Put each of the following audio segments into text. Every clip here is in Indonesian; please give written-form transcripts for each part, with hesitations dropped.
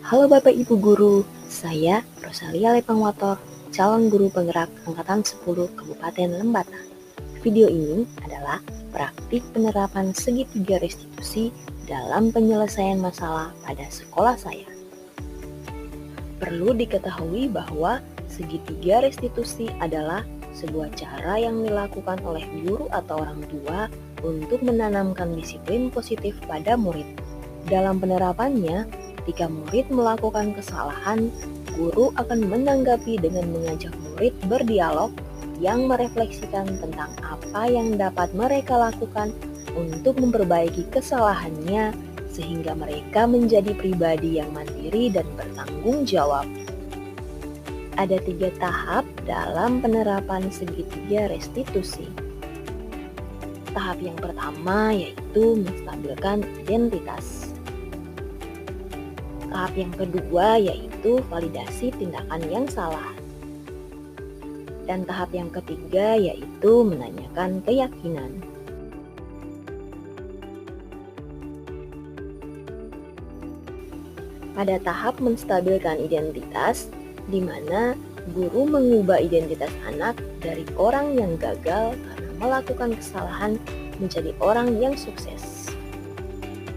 Halo Bapak Ibu Guru, saya Rosalia Lepangwator, calon guru penggerak Angkatan 10 Kabupaten Lembata. Video ini adalah praktik penerapan segitiga restitusi dalam penyelesaian masalah pada sekolah saya. Perlu diketahui bahwa segitiga restitusi adalah sebuah cara yang dilakukan oleh guru atau orang tua untuk menanamkan disiplin positif pada murid. Dalam penerapannya, ketika murid melakukan kesalahan, guru akan menanggapi dengan mengajak murid berdialog yang merefleksikan tentang apa yang dapat mereka lakukan untuk memperbaiki kesalahannya sehingga mereka menjadi pribadi yang mandiri dan bertanggung jawab. Ada 3 tahap dalam penerapan segitiga restitusi. Tahap yang pertama yaitu menstabilkan identitas. Tahap yang kedua yaitu validasi tindakan yang salah. Dan tahap yang ketiga yaitu menanyakan keyakinan. Pada tahap menstabilkan identitas, di mana guru mengubah identitas anak dari orang yang gagal karena melakukan kesalahan menjadi orang yang sukses.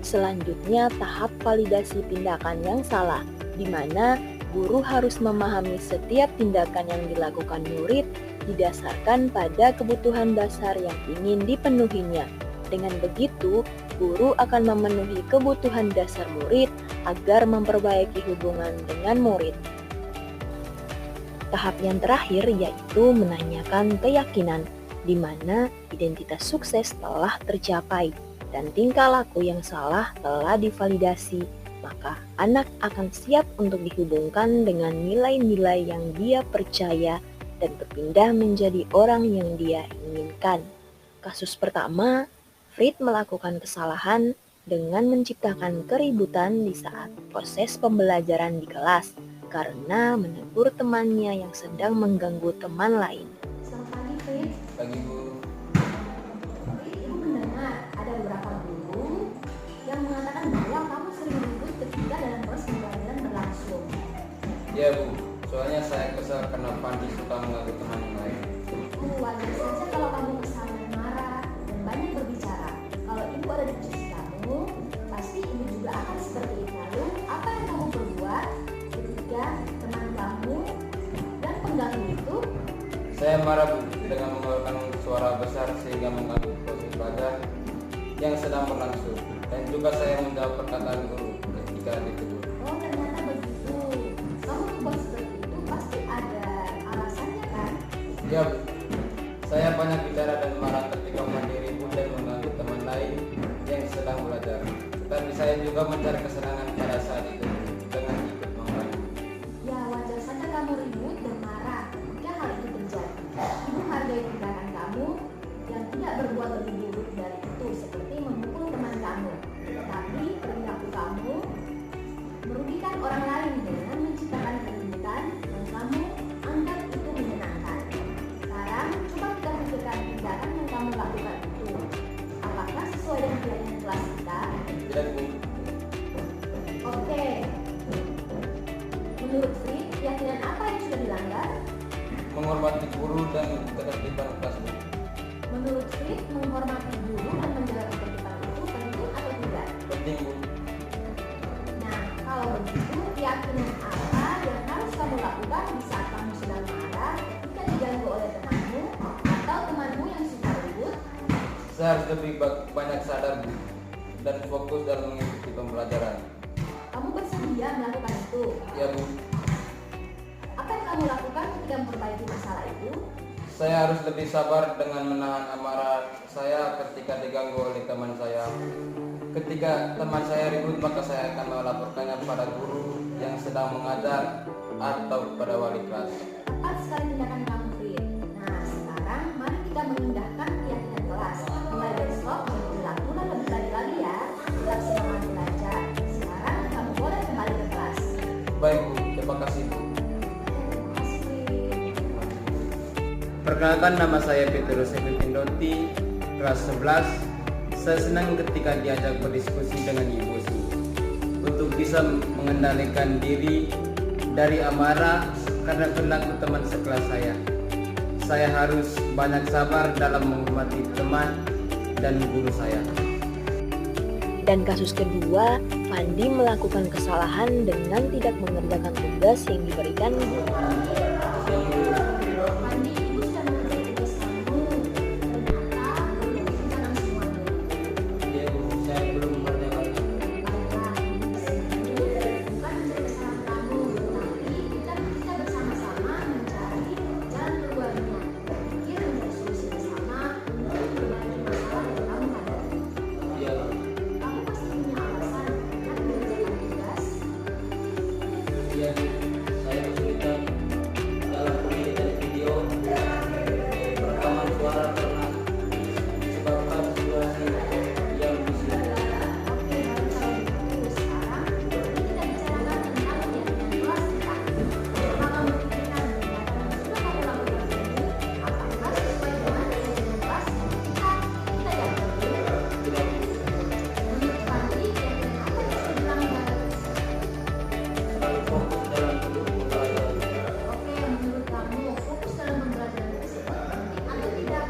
Selanjutnya, tahap validasi tindakan yang salah, di mana guru harus memahami setiap tindakan yang dilakukan murid didasarkan pada kebutuhan dasar yang ingin dipenuhinya. Dengan begitu, guru akan memenuhi kebutuhan dasar murid agar memperbaiki hubungan dengan murid. Tahap yang terakhir yaitu menanyakan keyakinan, di mana identitas sukses telah tercapai dan tingkah laku yang salah telah divalidasi, maka anak akan siap untuk dihubungkan dengan nilai-nilai yang dia percaya dan berpindah menjadi orang yang dia inginkan. Kasus pertama, Frit melakukan kesalahan dengan menciptakan keributan di saat proses pembelajaran di kelas karena menegur temannya yang sedang mengganggu teman lain. Selamat pagi, Frit. Pagi, Bu. Ibu mendengar ada beberapa guru yang mengatakan bahwa kamu sering ribut ketika dalam proses pembelajaran berlangsung. Iya, Bu. Soalnya saya kesal karena Pandi suka mengganggu teman yang lain. Wajar saja kalau kamu kesal dan marah dan banyak berbicara. Kalau ibu ada di posisi kamu, pasti ibu juga akan seperti itu. Lalu, apa yang kamu perbuat ketika teman kamu dan pengganggu itu? Saya marah, Bu, dengan mengeluarkan suara besar sehingga mengganggu proses belajar yang sedang berlangsung. Dan juga saya menjawab perkataan guru ketika ditegur. Oh, ternyata begitu. Kamu membuat seperti itu pasti ada alasannya, kan? Ya, Bu. Saya banyak bicara dan marah ketika mandiri ribut dan mengganggu teman lain yang sedang belajar. Tetapi saya juga mencari kesenangan pada saat itu dengan ikut mengulangi. Ya, wajar saja kamu ribut dan marah ketika hal itu terjadi. Ibu hargai tindakan kamu yang tidak berbuat lebih buruk dari itu, seperti memukul teman kamu. Tetapi perilaku kamu merugikan orang lain dengan menciptakan keributan dan kamu anggap itu menyenangkan. Sekarang, coba kita pikirkan tindakan yang kamu lakukan itu. Apakah sesuai dengan keyakinan kelas kita? Tidak, Bu. Oke. Menurut Frit, keyakinan apa yang sudah dilanggar? Menghormati guru dan ketertiban kelas, Bu. Menurut Frit, menghormati guru dan menjaga ketertiban itu penting atau tidak? Penting, Bu. Nah, kalau begitu, keyakinan apa yang harus kamu lakukan di saat kamu sedang marah ketika diganggu oleh temanmu atau temanmu yang suka ribut? Saya harus lebih banyak sadar, Bu, dan fokus dalam mengikuti pembelajaran. Kamu bersedia melakukan itu? Ya, Bu. Apa yang kamu lakukan ketika memperbaiki masalah itu? Saya harus lebih sabar dengan menahan amarah saya ketika diganggu oleh teman saya. Ketika teman saya ribut, maka saya akan melaporkannya pada guru yang sedang mengajar atau pada wali kelas. Tepat sekali tindakan kamu, Frit. Nah, sekarang mari kita mengindahkan keyakinan kelas. Mulai besok, berlakulah lebih baik lagi ya. Tetap semangat belajar. Sekarang kamu boleh kembali ke kelas. Baik, Bu. Terima kasih, Bu. Terima kasih, Frit. Perkenalkan, nama saya Petrus Septindonti, kelas 11. Saya senang ketika diajak berdiskusi dengan Ibu Sri. Untuk bisa mengendalikan diri dari amarah karena perilaku teman sekelas saya. Saya harus banyak sabar dalam menghormati teman dan guru saya. Dan kasus kedua, Fandi melakukan kesalahan dengan tidak mengerjakan tugas yang diberikan guru. Fandi, ibu sudah mengerjakan tugas kamu. Ternyata belum mengerjakan semuanya. Ya Bu, saya belum mengerjakan. Baiklah, di sini bukan menjadi kesalahan kamu, tapi kita bersama-sama mencari jalan keluarnya. Pikir mencari solusi bersama untuk berbagai masalah yang kamu hadapi. Ya, Kamu pasti punya alasan untuk mengerjakan tugas. ya Bu, saya kesulitan dalam pengeditan video, rekaman suara karena disebabkan situasi yang bising. Oke, baru kalau begitu sekarang kita bicarakan tentang kegiatan kelas kita. Apakah memikirkan kegiatan yang sudah kamu lakukan ini, apakah sesuai dengan kegiatan kelas yang kita jalani? Tidak Bu, Menurut Fandi, kegiatan apa yang sudah dilanggar? selalu fokus dalam pembelajaran. Oke, menurut kamu fokus dalam pembelajaran tersebut penting atau tidak?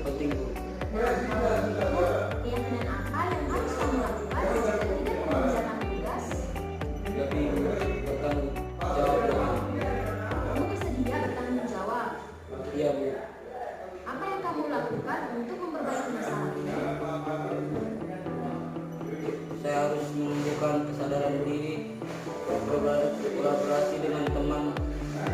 Penting Bu. Nah, kalau begitu, keyakinan apa yang harus kamu lakukan jika tidak mengerjakan tugas? Lebih bertanggung jawab dengan. Kamu bersedia bertanggung jawab. Iya Bu, Apa yang kamu lakukan untuk memperbaiki masalah ini? saya harus menunjukkan kesadaran diri, kolaborasi dengan teman,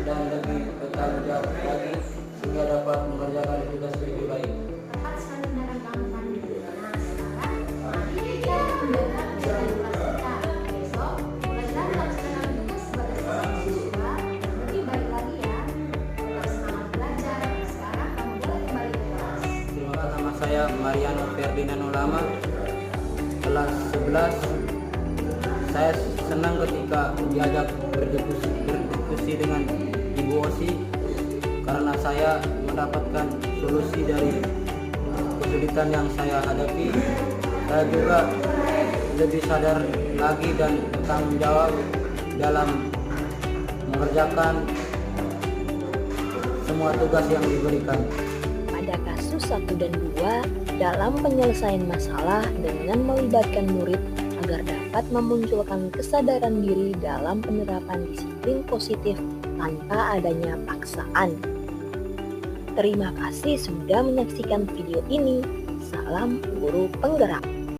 dan lebih bertanggung jawab lagi sehingga dapat mengerjakan tugas lebih baik. Tepat sekali tindakan kamu, Fandi. Nah, sekarang mari kita mendengar kegiatan kelas kita. Besok, mulailah melaksanakan tugas sebagai seorang siswa lebih baik lagi ya. Tetap semangat belajar. Sekarang kamu boleh kembali ke kelas. Terima kasih. Nama saya Mariano Ferdinand Ulama, kelas 11. Saya senang ketika diajak berdiskusi dengan Ibu Osi karena saya mendapatkan solusi dari kesulitan yang saya hadapi. Saya juga lebih sadar lagi dan bertanggung jawab dalam mengerjakan semua tugas yang diberikan. Pada kasus 1 dan 2, dalam penyelesaian masalah dengan melibatkan murid agar dapat memunculkan kesadaran diri dalam penerapan disiplin positif tanpa adanya paksaan. Terima kasih sudah menyaksikan video ini. Salam guru penggerak.